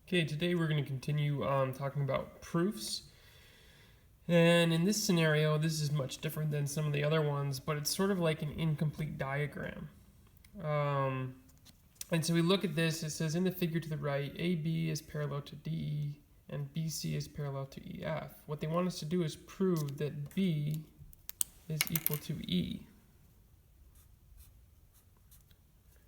Okay, today we're going to continue talking about proofs. And in this scenario, this is much different than some of the other ones, but it's sort of like an incomplete diagram. And so we look at this, it says in the figure to the right, AB is parallel to DE and BC is parallel to EF. What they want us to do is prove that B is equal to E.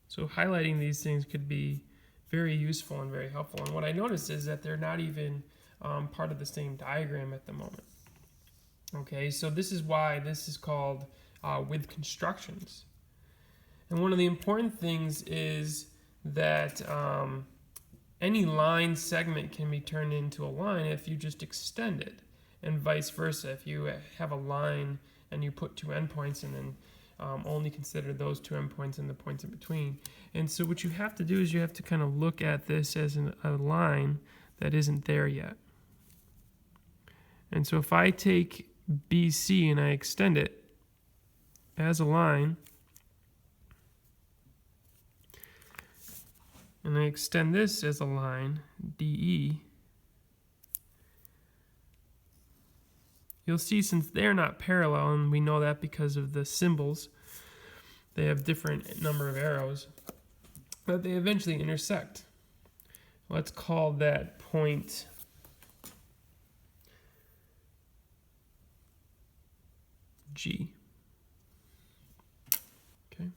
So highlighting these things could be very useful and very helpful. And what I noticed is that they're not even part of the same diagram at the moment. Okay, so this is why this is called with constructions. And one of the important things is that any line segment can be turned into a line if you just extend it, and vice versa. If you have a line and you put two endpoints and then only consider those two endpoints and the points in between. And so what you have to do is you have to kind of look at this as a line that isn't there yet. And so if I take BC and I extend it as a line, and I extend this as a line, DE, you'll see since they're not parallel, and we know that because of the symbols, they have different number of arrows, but they eventually intersect. Let's call that point G. Okay.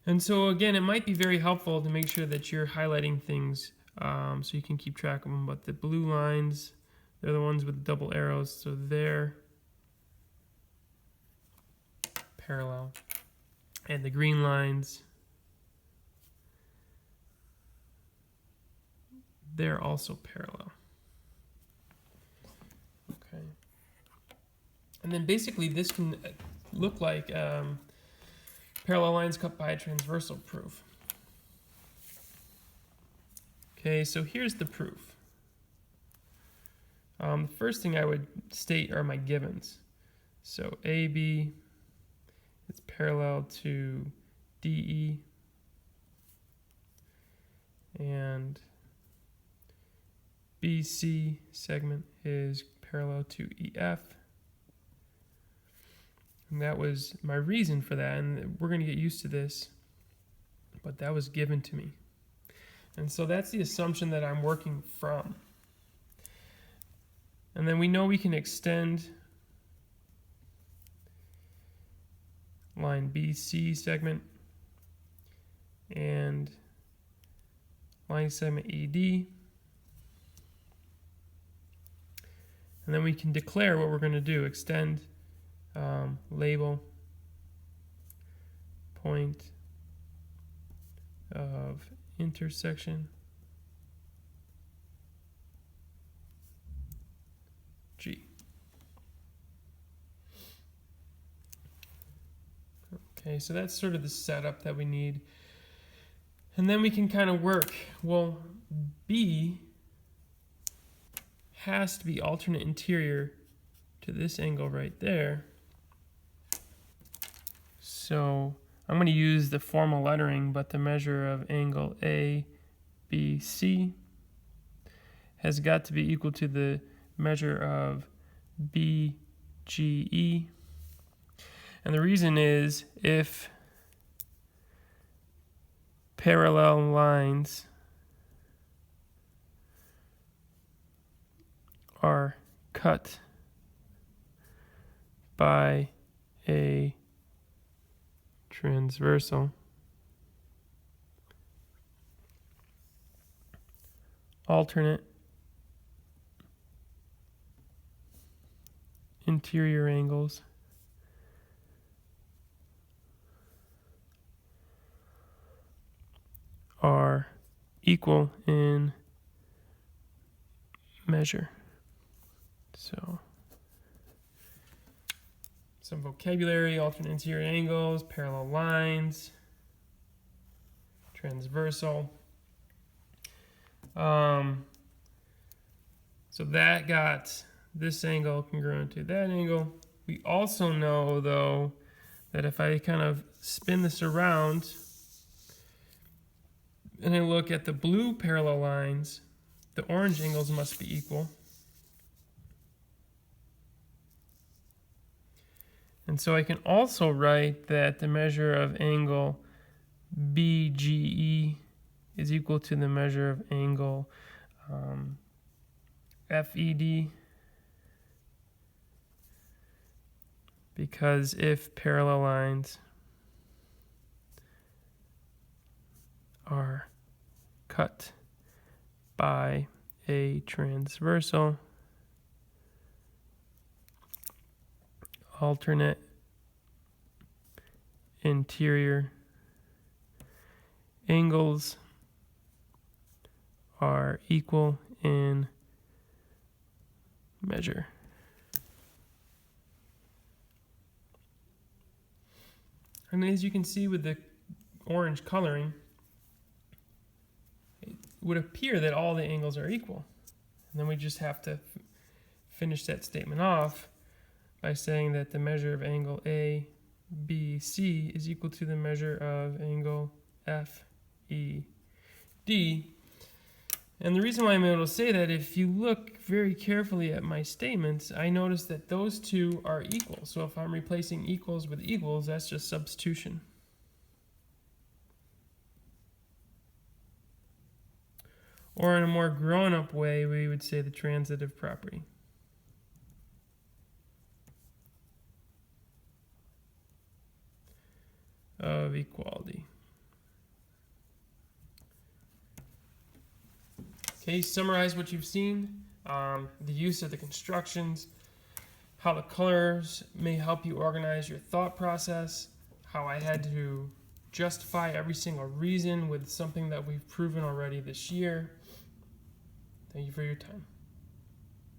And so again, it might be very helpful to make sure that you're highlighting things so you can keep track of them. But the blue lines, they're the ones with double arrows, so they're parallel. And the green lines, they're also parallel. Okay. And then basically this can look like parallel lines cut by a transversal proof. Okay, so here's the proof. The first thing I would state are my givens. So AB is parallel to DE, and BC segment is parallel to EF. And that was my reason for that, and we're going to get used to this, but that was given to me. And so that's the assumption that I'm working from. And then we know we can extend line BC segment and line segment ED. And then we can declare what we're going to do. Extend label point of intersection G. Okay, so that's sort of the setup that we need. And then we can kind of work. Well, B has to be alternate interior to this angle right there. So I'm going to use the formal lettering, but the measure of angle ABC has got to be equal to the measure of BGE. And the reason is if parallel lines are cut by a transversal, alternate interior angles are equal in measure. So some vocabulary: alternate interior angles, parallel lines, transversal. So that got this angle congruent to that angle. We also know, though, that if I kind of spin this around, and I look at the blue parallel lines, the orange angles must be equal. And so I can also write that the measure of angle BGE is equal to the measure of angle FED, because if parallel lines are cut by a transversal, alternate interior angles are equal in measure. And as you can see with the orange coloring, it would appear that all the angles are equal. And then we just have to finish that statement off by saying that the measure of angle ABC is equal to the measure of angle FED. And the reason why I'm able to say that, if you look very carefully at my statements, I notice that those two are equal. So if I'm replacing equals with equals, that's just substitution. Or in a more grown-up way, we would say the transitive property of equality. Okay, summarize what you've seen, the use of the constructions, how the colors may help you organize your thought process, how I had to justify every single reason with something that we've proven already this year. Thank you for your time.